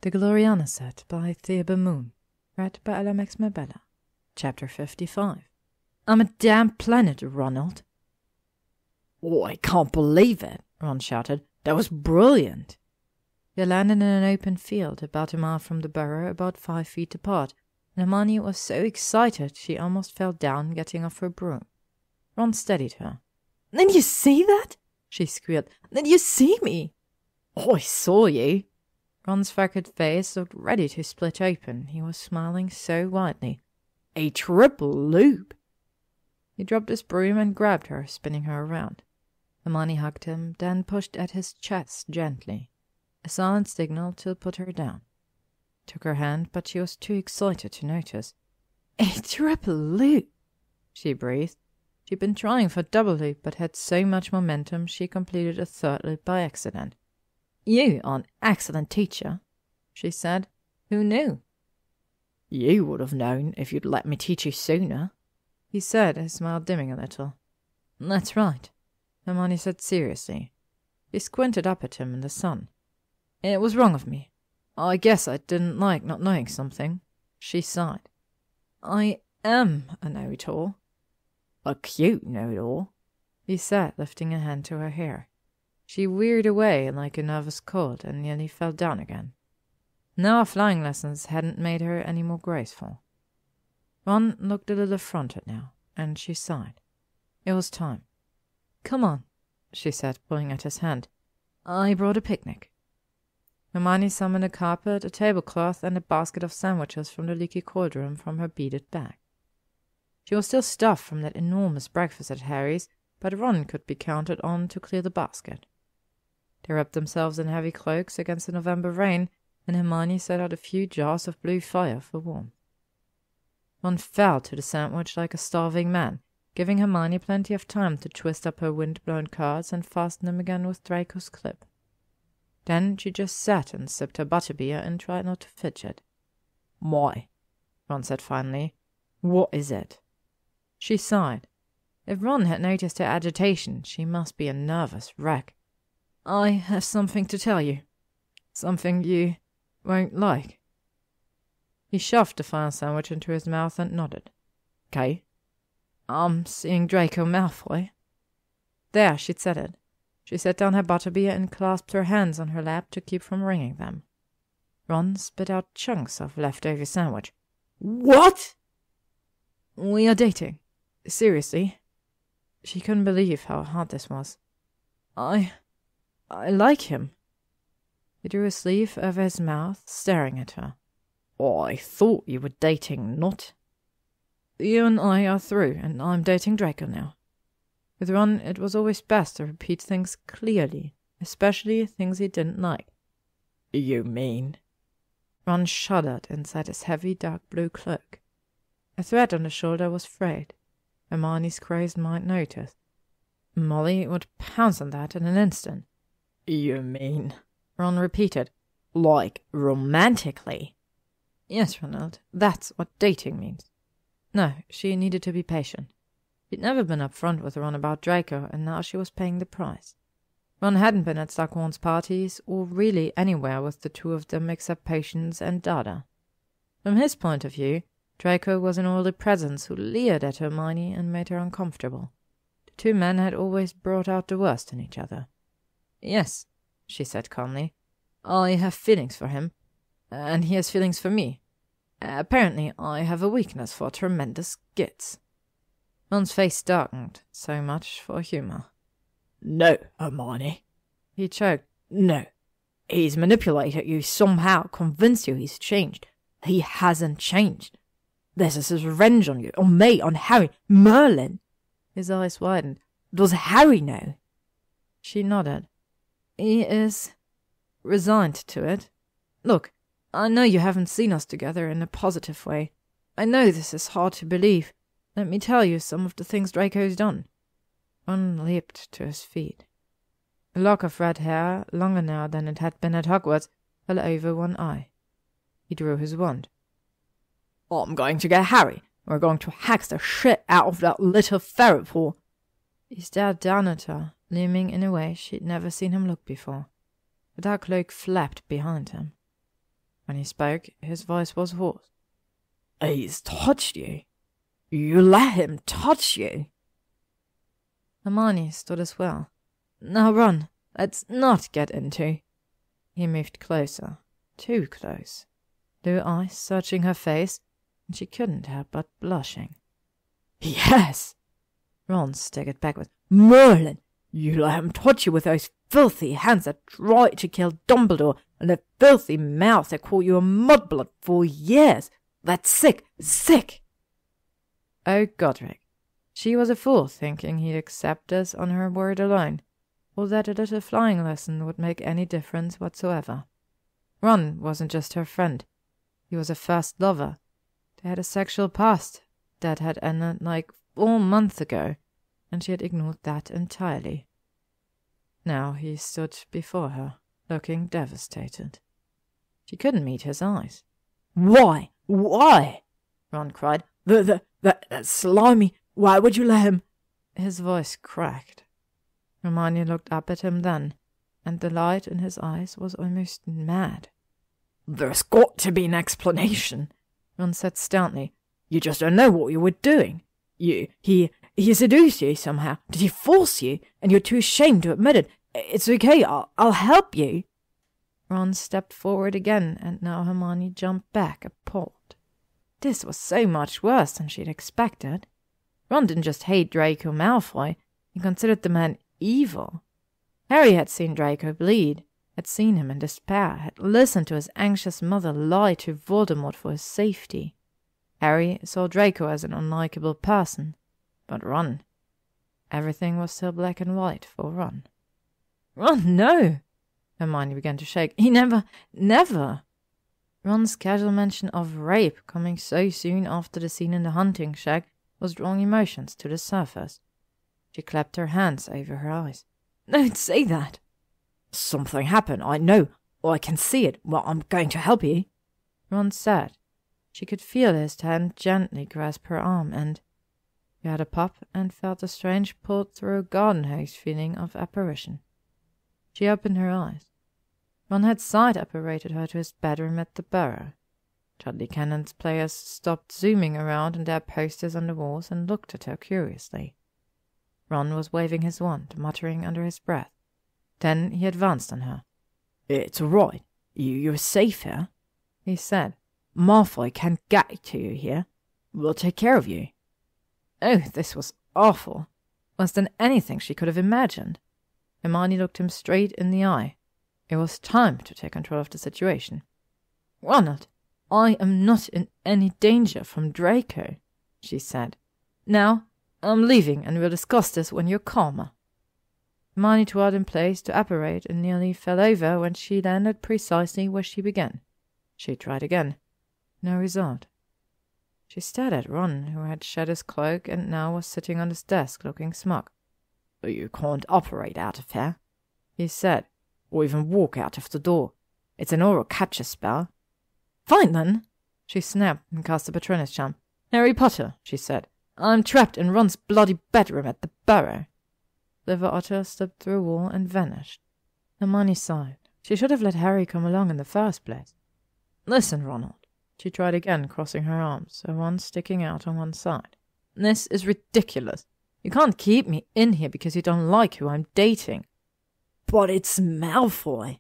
The Gloriana set by ThebeMoon. Read by LMX Mabella. Chapter 55. I'm a damn planet, Ronald. Oh, I can't believe it, Ron shouted. That was brilliant. They landed in an open field about a mile from the burrow, about 5 feet apart, and Hermione was so excited she almost fell down getting off her broom. Ron steadied her. Did you see that? She squealed. Did you see me? Oh, I saw you. Ron's freckled face looked ready to split open. He was smiling so widely. A triple loop. He dropped his broom and grabbed her, spinning her around. Hermione hugged him, then pushed at his chest gently. A silent signal to put her down. Took her hand, but she was too excited to notice. A triple loop, she breathed. She'd been trying for double loop, but had so much momentum she completed a third loop by accident. You are an excellent teacher, she said. Who knew? You would have known if you'd let me teach you sooner, he said, his smile dimming a little. That's right, Hermione said seriously. She squinted up at him in the sun. It was wrong of me. I guess I didn't like not knowing something. She sighed. I am a know-it-all. A cute know-it-all, he said, lifting a hand to her hair. She veered away like a nervous colt and nearly fell down again. Now her flying lessons hadn't made her any more graceful. Ron looked a little affronted now, and she sighed. It was time. Come on, she said, pulling at his hand. I brought a picnic. Hermione summoned a carpet, a tablecloth, and a basket of sandwiches from the leaky cauldron from her beaded bag. She was still stuffed from that enormous breakfast at Harry's, but Ron could be counted on to clear the basket. They wrapped themselves in heavy cloaks against the November rain, and Hermione set out a few jars of blue fire for warmth. Ron fell to the sandwich like a starving man, giving Hermione plenty of time to twist up her wind-blown curls and fasten them again with Draco's clip. Then she just sat and sipped her butterbeer and tried not to fidget. "My," Ron said finally. "what is it?" She sighed. If Ron had noticed her agitation, she must be a nervous wreck. I have something to tell you. Something you won't like. He shoved the fire sandwich into his mouth and nodded. "'Kay." I'm seeing Draco Malfoy. There, she'd said it. She set down her butterbeer and clasped her hands on her lap to keep from wringing them. Ron spit out chunks of leftover sandwich. "What?" "We are dating. Seriously." She couldn't believe how hard this was. I like him." He drew his sleeve over his mouth, staring at her. "I thought you were dating, not?" "You and I are through, and I'm dating Draco now." With Ron, it was always best to repeat things clearly, especially things he didn't like. "You mean?" Ron shuddered inside his heavy dark blue cloak. A thread on the shoulder was frayed. Hermione's crazed mind noticed. Molly would pounce on that in an instant. "You mean?" Ron repeated. "Like romantically?" "Yes, Ronald, that's what dating means." No, she needed to be patient. She'd never been upfront with Ron about Draco, and now she was paying the price. Ron hadn't been at Slughorn's parties, or really anywhere with the two of them except Patience and Dada. From his point of view, Draco was an older presence who leered at Hermione and made her uncomfortable. The two men had always brought out the worst in each other. "Yes," she said calmly. "I have feelings for him, and he has feelings for me. Apparently, I have a weakness for tremendous gits." Ron's face darkened. So much for humor. "No, Hermione," he choked. "No. He's manipulated you somehow, convinced you he's changed. He hasn't changed. This is his revenge on you, on me, on Harry. Merlin!" His eyes widened. "Does Harry know?" She nodded. "He is resigned to it. Look, I know you haven't seen us together in a positive way. I know this is hard to believe. Let me tell you some of the things Draco's done." Ron leaped to his feet. A lock of red hair, longer now than it had been at Hogwarts, fell over one eye. He drew his wand. "I'm going to get Harry. We're going to hack the shit out of that little ferret paw." He stared down at her, looming in a way she'd never seen him look before. The dark cloak flapped behind him. When he spoke, his voice was hoarse. He's touched you. You let him touch you. Hermione stood as well. Now, Ron, let's not get into. He moved closer, too close, blue eyes searching her face, and she couldn't help but blushing. Yes, Ron staggered backwards. Merlin, you let him touch you with those filthy hands that tried to kill Dumbledore, and the filthy mouth that called you a mudblood for years. That's sick, sick. Oh, Godric. She was a fool, thinking he'd accept this on her word alone, or that a little flying lesson would make any difference whatsoever. Ron wasn't just her friend. He was her first lover. They had a sexual past that had ended like 4 months ago, and she had ignored that entirely. Now he stood before her, looking devastated. She couldn't meet his eyes. Why? Why? Ron cried. That slimy. Why would you let him? His voice cracked. Hermione looked up at him then, and the light in his eyes was almost mad. There's got to be an explanation, Ron said stoutly. You just don't know what you were doing. He seduced you somehow. Did he force you? And you're too ashamed to admit it. It's okay, I'll help you. Ron stepped forward again, and now Hermione jumped back, appalled. This was so much worse than she'd expected. Ron didn't just hate Draco Malfoy, he considered the man evil. Harry had seen Draco bleed, had seen him in despair, had listened to his anxious mother lie to Voldemort for his safety. Harry saw Draco as an unlikable person, but Ron... Everything was still black and white for Ron. Ron, no! Hermione began to shake. He never... Ron's casual mention of rape coming so soon after the scene in the hunting shack was drawing emotions to the surface. She clapped her hands over her eyes. Don't say that. Something happened, I know. I can see it. Well, I'm going to help you. Ron said. She could feel his hand gently grasp her arm, and he had a pop and felt a strange pulled through a garden hose feeling of apparition. She opened her eyes. Ron had side-apparated her to his bedroom at the Burrow. Chudley Cannon's players stopped zooming around in their posters on the walls and looked at her curiously. Ron was waving his wand, muttering under his breath. Then he advanced on her. It's all right. You're safe here, he said. Malfoy can't get to you here. We'll take care of you. Oh, this was awful. Worse than anything she could have imagined. Hermione looked him straight in the eye. It was time to take control of the situation. Ronald, I am not in any danger from Draco, she said. Now, I'm leaving and we'll discuss this when you're calmer. Hermione twirled in place to apparate and nearly fell over when she landed precisely where she began. She tried again. No result. She stared at Ron, who had shed his cloak and now was sitting on his desk looking smug. You can't operate out of here, he said, or even walk out of the door. It's an oral catcher spell. Fine, then, she snapped and cast a Patronus charm. Harry Potter, she said. I'm trapped in Ron's bloody bedroom at the Burrow. Liver Otter slipped through a wall and vanished. Hermione sighed. She should have let Harry come along in the first place. Listen, Ronald. She tried again, crossing her arms, her one sticking out on one side. This is ridiculous. You can't keep me in here because you don't like who I'm dating. But it's Malfoy,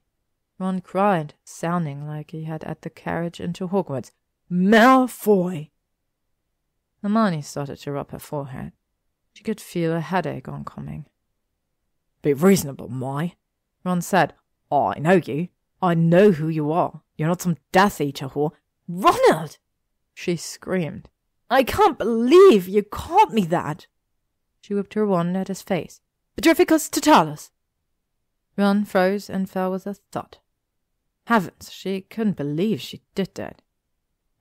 Ron cried, sounding like he had at the carriage into Hogwarts. Malfoy! Hermione started to rub her forehead. She could feel a headache oncoming. Be reasonable, Mai, Ron said. I know you. I know who you are. You're not some Death Eater whore. Ronald! She screamed. I can't believe you called me that. She whipped her wand at his face. Petrificus totalus. Ron froze and fell with a thud. Heavens, she couldn't believe she did that.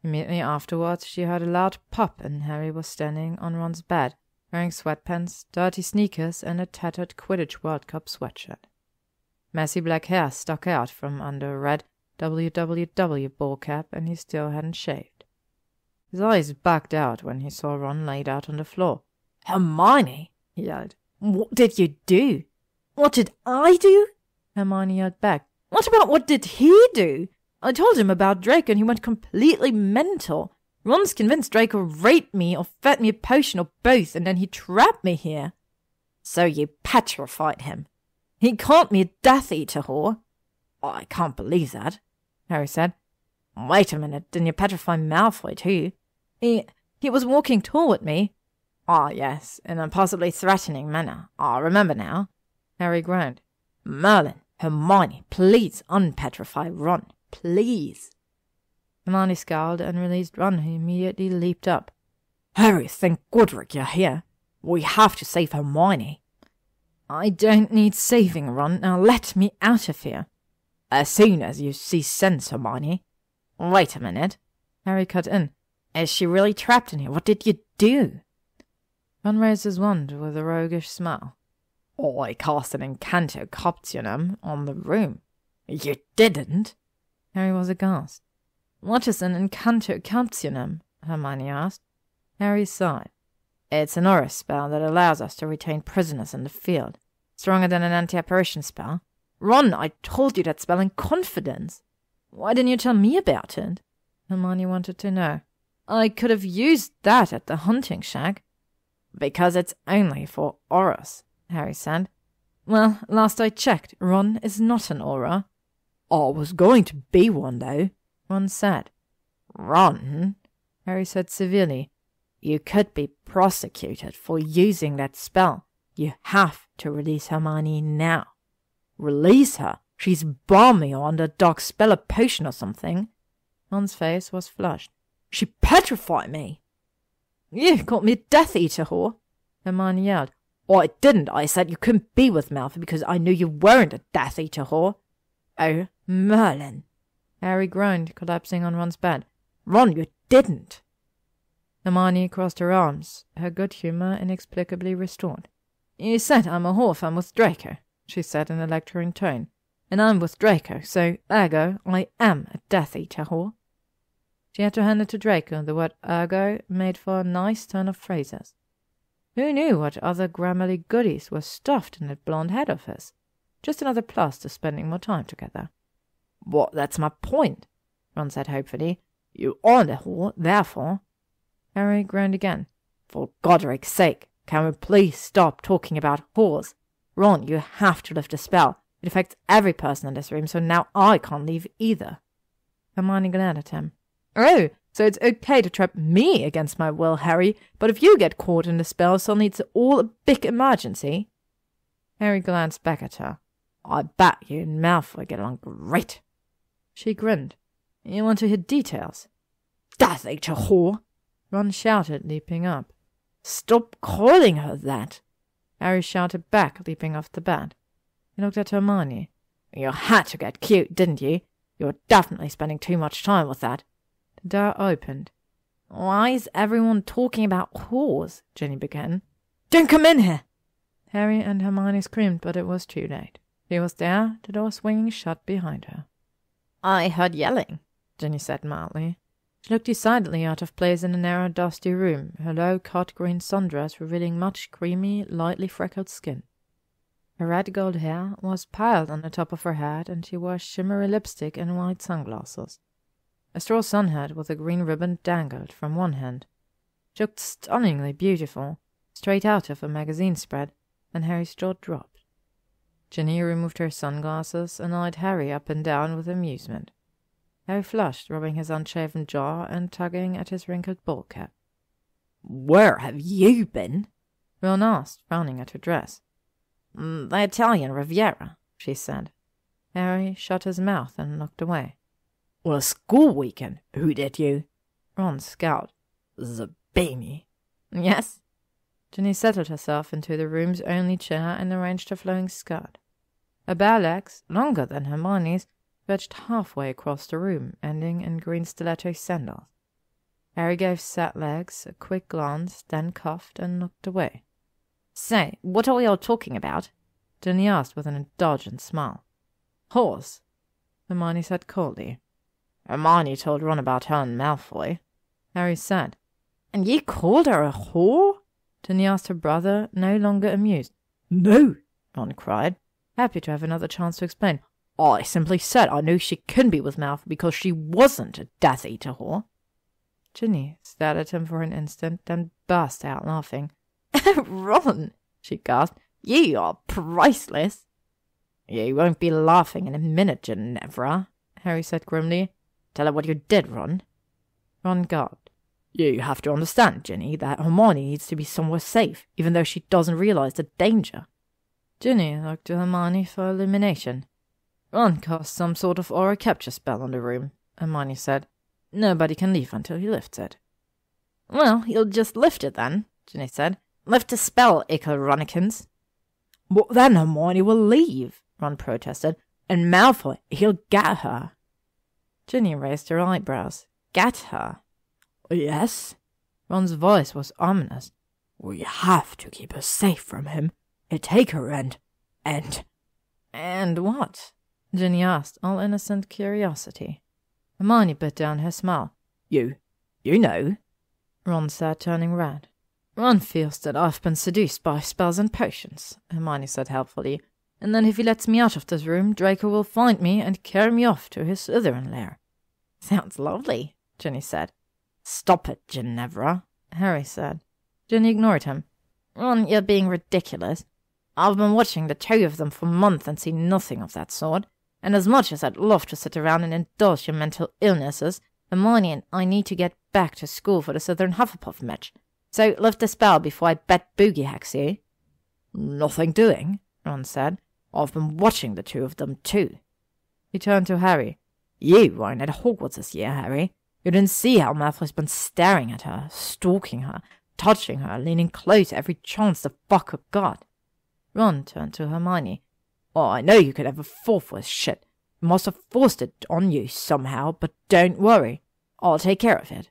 Immediately afterwards, she heard a loud pop, and Harry was standing on Ron's bed, wearing sweatpants, dirty sneakers, and a tattered Quidditch World Cup sweatshirt. Messy black hair stuck out from under a red WWW ball cap, and he still hadn't shaved. His eyes bugged out when he saw Ron laid out on the floor. Hermione, he yelled. What did you do? What did I do? Hermione yelled back. What did he do? I told him about Draco and he went completely mental. Ron's convinced Draco raped me or fed me a potion or both, and then he trapped me here. So you petrified him? He called me a Death Eater whore. I can't believe that, Harry said. Wait a minute, didn't you petrify Malfoy too? He was walking toward me. Ah, yes, in a possibly threatening manner. I remember now. Harry groaned. Merlin, Hermione, please unpetrify Ron, please. Hermione scowled and released Ron, who immediately leaped up. Harry, thank Godric you're here. We have to save Hermione. I don't need saving, Ron. Now let me out of here. As soon as you see sense, Hermione. Wait a minute. Harry cut in. Is she really trapped in here? What did you do? Ron raised his wand with a roguish smile. I cast an incantocoptionum on the room. You didn't? Harry was aghast. What is an incantocoptionum? Hermione asked. Harry sighed. It's an aura spell that allows us to retain prisoners in the field. Stronger than an anti-apparition spell. Ron, I told you that spell in confidence. Why didn't you tell me about it? Hermione wanted to know. I could have used that at the hunting shack. Because it's only for auras, Harry said. Well, last I checked, Ron is not an aura. I was going to be one, though, Ron said. Ron, Harry said severely. You could be prosecuted for using that spell. You have to release Hermione now. Release her? She's balmy or under dark spell or potion or something. Ron's face was flushed. She petrified me. You called me a Death Eater whore, Hermione yelled. I didn't. I said you couldn't be with Malfoy because I knew you weren't a Death Eater whore. Oh, Merlin. Harry groaned, collapsing on Ron's bed. Ron, you didn't. Hermione crossed her arms, her good humour inexplicably restored. You said I'm a whore if I'm with Draco, she said in a lecturing tone. And I'm with Draco, so, ergo, I am a Death Eater whore. She had to hand it to Draco. The word ergo made for a nice turn of phrases. Who knew what other grammarly goodies were stuffed in that blonde head of his? Just another plus to spending more time together. What, that's my point, Ron said hopefully. You aren't a whore, therefore. Harry groaned again. For Godric's sake, can we please stop talking about whores? Ron, you have to lift a spell. It affects every person in this room, so now I can't leave either. Hermione glared at him. Oh, so it's okay to trap me against my will, Harry, but if you get caught in the spell, suddenly it's all a big emergency. Harry glanced back at her. I bet you and Malfoy get along great. She grinned. You want to hear details? Death Eater whore! Ron shouted, leaping up. Stop calling her that! Harry shouted back, leaping off the bed. He looked at Hermione. You had to get cute, didn't you? You're definitely spending too much time with that. The door opened. Why is everyone talking about whores? Ginny began. Don't come in here! Harry and Hermione screamed, but it was too late. She was there, the door swinging shut behind her. I heard yelling, Ginny said mildly. She looked decidedly out of place in the narrow, dusty room, her low-cut green sundress revealing much creamy, lightly freckled skin. Her red gold hair was piled on the top of her head, and she wore shimmery lipstick and white sunglasses. A straw sun hat with a green ribbon dangled from one hand. She looked stunningly beautiful, straight out of a magazine spread, and Harry's jaw dropped. Ginny removed her sunglasses and eyed Harry up and down with amusement. Harry flushed, rubbing his unshaven jaw and tugging at his wrinkled ball cap. Where have you been? Ron asked, frowning at her dress. The Italian Riviera, she said. Harry shut his mouth and looked away. On a school weekend? Who did you? Ron scowled. Zabini. Yes? Ginny settled herself into the room's only chair and arranged her flowing skirt. Her bare legs, longer than Hermione's, stretched halfway across the room, ending in green stiletto sandals. Harry gave set legs a quick glance, then coughed and looked away. Say, what are we all talking about? Ginny asked with an indulgent smile. Horse, Hermione said coldly. Hermione told Ron about her and Malfoy. Harry said. And you called her a whore? Ginny asked her brother, no longer amused. No, Ron cried. Happy to have another chance to explain. I simply said I knew she couldn't be with Malfoy because she wasn't a Death Eater whore. Ginny stared at him for an instant, then burst out laughing. Ron, she gasped, you are priceless. You won't be laughing in a minute, Ginevra, Harry said grimly. Tell her what you did, Ron. Ron gulped. You have to understand, Ginny, that Hermione needs to be somewhere safe, even though she doesn't realize the danger. Ginny looked to Hermione for illumination. Ron cast some sort of aura capture spell on the room, Hermione said. Nobody can leave until he lifts it. Well, you'll just lift it then, Ginny said. Lift the spell, Icaronikins. But then Hermione will leave, Ron protested, and Malfoy, he'll get her. Ginny raised her eyebrows. Get her? Yes? Ron's voice was ominous. We have to keep her safe from him. Take her and... And what? Ginny asked, all innocent curiosity. Hermione bit down her smile. You know, Ron said, turning red. Ron feels that I've been seduced by spells and potions, Hermione said helpfully, and then if he lets me out of this room, Draco will find me and carry me off to his Slytherin lair. Sounds lovely, Ginny said. Stop it, Ginevra, Harry said. Ginny ignored him. Ron, you're being ridiculous. I've been watching the two of them for months and seen nothing of that sort. And as much as I'd love to sit around and indulge your mental illnesses, Hermione and I need to get back to school for the Southern Hufflepuff match. So lift the spell before I bet Boogie Hex you. Nothing doing, Ron said. I've been watching the two of them too. He turned to Harry. You weren't at Hogwarts this year, Harry. You didn't see how Malfoy's been staring at her, stalking her, touching her, leaning close every chance the fucker got. Ron turned to Hermione. Oh, I know you could have a fall for this shit. You must have forced it on you somehow, but don't worry. I'll take care of it.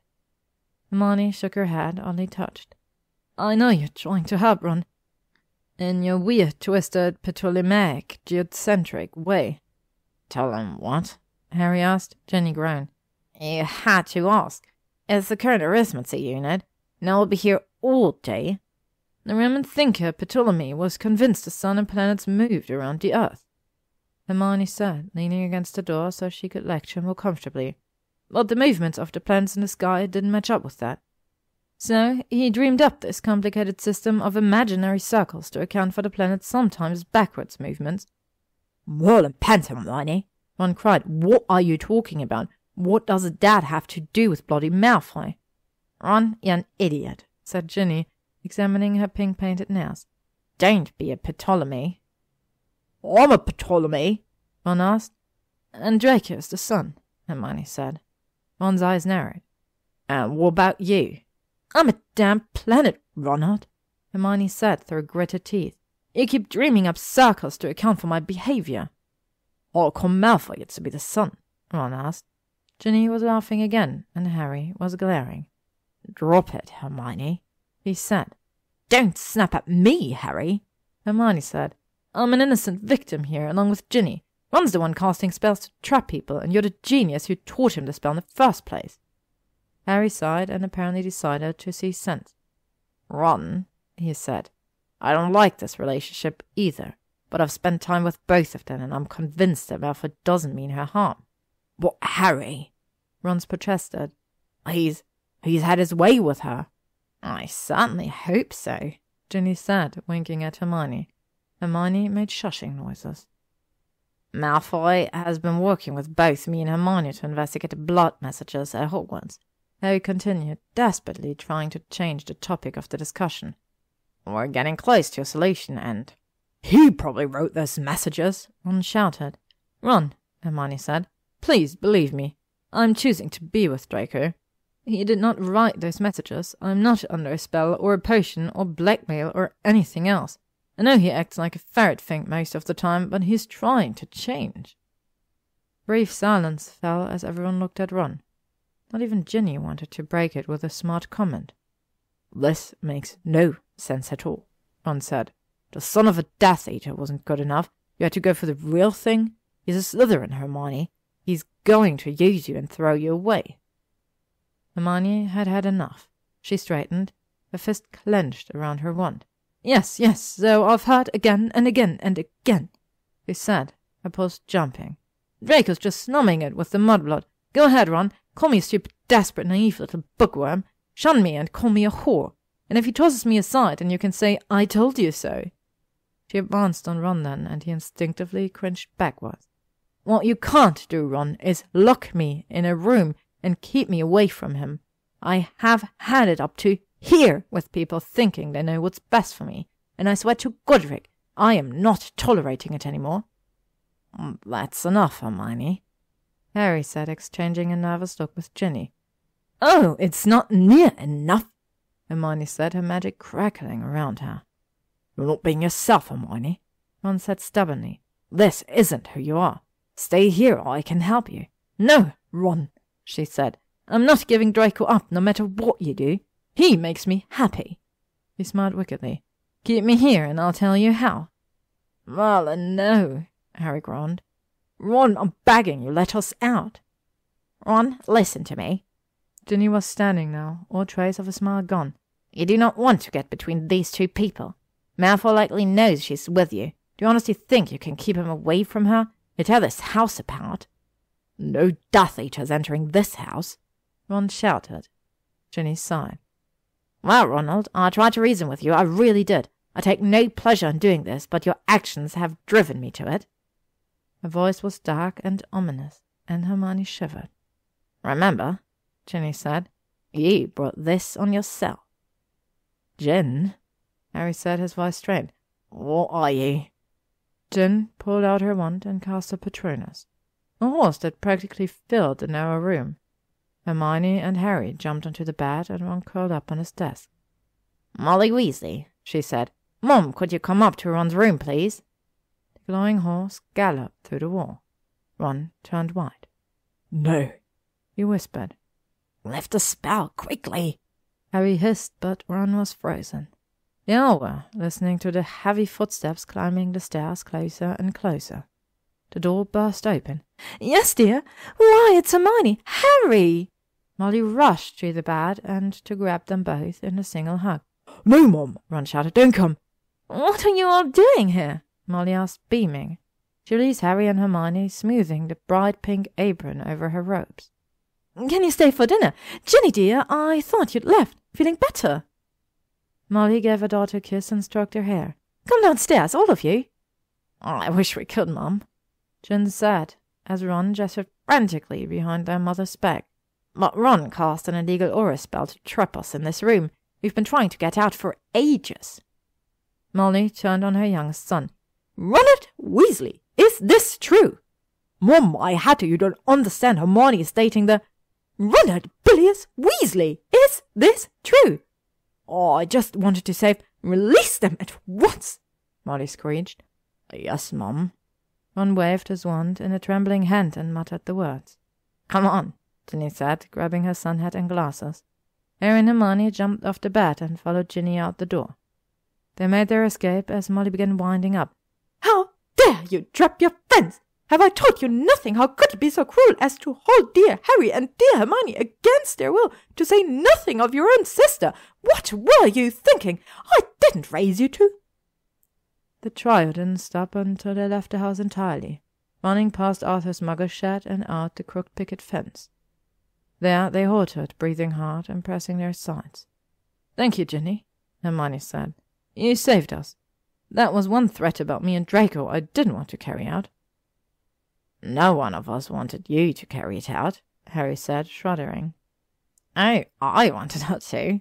Hermione shook her head, oddly touched. I know you're trying to help, Ron. In your weird, twisted, Ptolemaic, geocentric way. Tell him what? Harry asked. Ginny groaned. You had to ask. It's the current arithmetic unit. Now we'll be here all day. The Roman thinker Ptolemy was convinced the sun and planets moved around the earth, Hermione said, leaning against the door so she could lecture more comfortably. But the movements of the planets in the sky didn't match up with that. So he dreamed up this complicated system of imaginary circles to account for the planet's sometimes backwards movements. Whirl and pants, Hermione, Ron cried. What are you talking about? What does that have to do with bloody Malfoy? Ron, you're an idiot, said Ginny, examining her pink-painted nails. Don't be a Ptolemy. I'm a Ptolemy, Ron asked. And Draco's the sun, Hermione said. Ron's eyes narrowed. And what about you? I'm a damn planet, Ronald, Hermione said through gritted teeth. You keep dreaming up circles to account for my behavior. How come Malfoy gets to be the sun? Ron asked. Ginny was laughing again, and Harry was glaring. Drop it, Hermione, he said. Don't snap at me, Harry, Hermione said. I'm an innocent victim here, along with Ginny. Ron's the one casting spells to trap people, and you're the genius who taught him the spell in the first place. Harry sighed and apparently decided to see sense. Ron, he said, I don't like this relationship either, but I've spent time with both of them, and I'm convinced that Malfoy doesn't mean her harm. But Harry, Ron protested. He's had his way with her. I certainly hope so, Ginny said, winking at Hermione. Hermione made shushing noises. Malfoy has been working with both me and Hermione to investigate the blood messages at Hogwarts. Harry continued, desperately trying to change the topic of the discussion. We're getting close to a solution, and... He probably wrote those messages, Ron shouted. Ron, Hermione said, please believe me. I'm choosing to be with Draco. He did not write those messages. I'm not under a spell or a potion or blackmail or anything else. I know he acts like a ferret thing most of the time, but he's trying to change. Brief silence fell as everyone looked at Ron. Not even Ginny wanted to break it with a smart comment. This makes no sense at all, Ron said. The son of a Death Eater wasn't good enough. You had to go for the real thing? He's a Slytherin, Hermione. He's going to use you and throw you away. Hermione had had enough. She straightened, her fist clenched around her wand. Yes, so I've heard again and again and again, she said, her pulse jumping. Draco's just snumming it with the mudblood. Go ahead, Ron. Call me a stupid, desperate, naive little bookworm. Shun me and call me a whore. And if he tosses me aside, and you can say, I told you so. She advanced on Ron then, and he instinctively cringed backwards. What you can't do, Ron, is lock me in a room and keep me away from him. I have had it up to here with people thinking they know what's best for me, and I swear to Godric, I am not tolerating it any more. That's enough, Hermione, Harry said, exchanging a nervous look with Ginny. Oh, it's not near enough, Hermione said, her magic crackling around her. You're not being yourself, Hermione, Ron said stubbornly. This isn't who you are. Stay here or I can help you. No, Ron, she said. I'm not giving Draco up no matter what you do. He makes me happy. He smiled wickedly. Keep me here and I'll tell you how. Merlin, no, Harry groaned. Ron, I'm begging you, let us out. Ron, listen to me. Ginny was standing now, all trace of a smile gone. You do not want to get between these two people. Malfoy likely knows she's with you. Do you honestly think you can keep him away from her? You tear this house apart. No Death Eaters entering this house, Ron shouted. Ginny sighed. Well, Ronald, I tried to reason with you. I really did. I take no pleasure in doing this, but your actions have driven me to it. Her voice was dark and ominous, and Hermione shivered. Remember, Ginny said, you brought this on yourself. Gin, Harry said, his voice strained. What are you? Gin pulled out her wand and cast a Patronus, a horse that practically filled the narrow room. Hermione and Harry jumped onto the bed and Ron curled up on his desk. Molly Weasley, she said. Mom, could you come up to Ron's room, please? The glowing horse galloped through the wall. Ron turned white. No, he whispered. Lift the spell, quickly. Harry hissed, but Ron was frozen. They all were, listening to the heavy footsteps climbing the stairs closer and closer. The door burst open. Yes, dear. Why, it's Hermione. Harry! Molly rushed to the bed and to grab them both in a single hug. No, Mom, Ron shouted. Don't come. What are you all doing here? Molly asked, beaming. She released Harry and Hermione, smoothing the bright pink apron over her robes. Can you stay for dinner? Ginny, dear, I thought you'd left. Feeling better? Molly gave her daughter a kiss and stroked her hair. Come downstairs, all of you. I wish we could, Mum, Gin said, as Ron gestured frantically behind their mother's back. But Ron cast an illegal aura spell to trap us in this room. We've been trying to get out for ages. Molly turned on her youngest son. Ronald Weasley, is this true? Mom, I had to. You don't understand. Hermione is dating the... Ronald Bilious Weasley, is this true? Oh, I just wanted to say, release them at once, Molly screeched. Yes, Mum. Ron waved his wand in a trembling hand and muttered the words. Come on, Ginny said, grabbing her sun hat and glasses. Harry and Hermione jumped off the bed and followed Ginny out the door. They made their escape as Molly began winding up. How dare you trap your friends? Have I taught you nothing? How could you be so cruel as to hold dear Harry and dear Hermione against their will, to say nothing of your own sister? What were you thinking? I didn't raise you to. The trio didn't stop until they left the house entirely, running past Arthur's mugger shed and out the crooked picket fence. There they halted, breathing hard and pressing their sides. Thank you, Ginny, Hermione said. You saved us. That was one threat about me and Draco I didn't want to carry out. No one of us wanted you to carry it out, Harry said, shuddering. Oh, I wanted her to,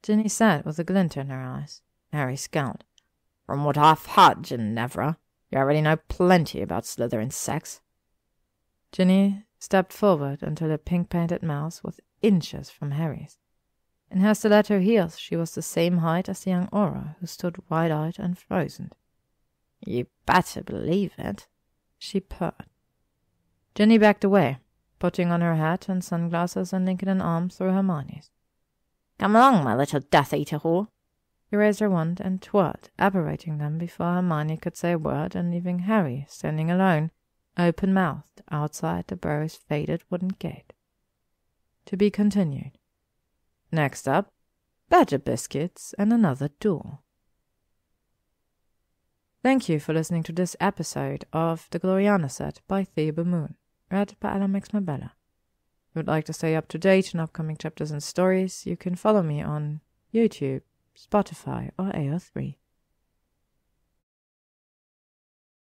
Ginny said with a glint in her eyes. Harry scowled. From what I've heard, Ginevra, you already know plenty about Slytherin's sex. Ginny stepped forward until her pink-painted mouse was inches from Harry's. In her stiletto heels she was the same height as the young Auror, who stood wide-eyed and frozen. You better believe it, she purred. Ginny backed away, putting on her hat and sunglasses and linking an arm through Hermione's. Come along, my little Death-Eater whore. She raised her wand and twirled, apparating them before Hermione could say a word and leaving Harry standing alone, open-mouthed, outside the burrow's faded wooden gate. To be continued. Next up, badger biscuits and another duel. Thank you for listening to this episode of The Gloriana Set by ThebeMoon, read by Alex Mabella. If you would like to stay up to date on upcoming chapters and stories, you can follow me on YouTube, Spotify, or AO3.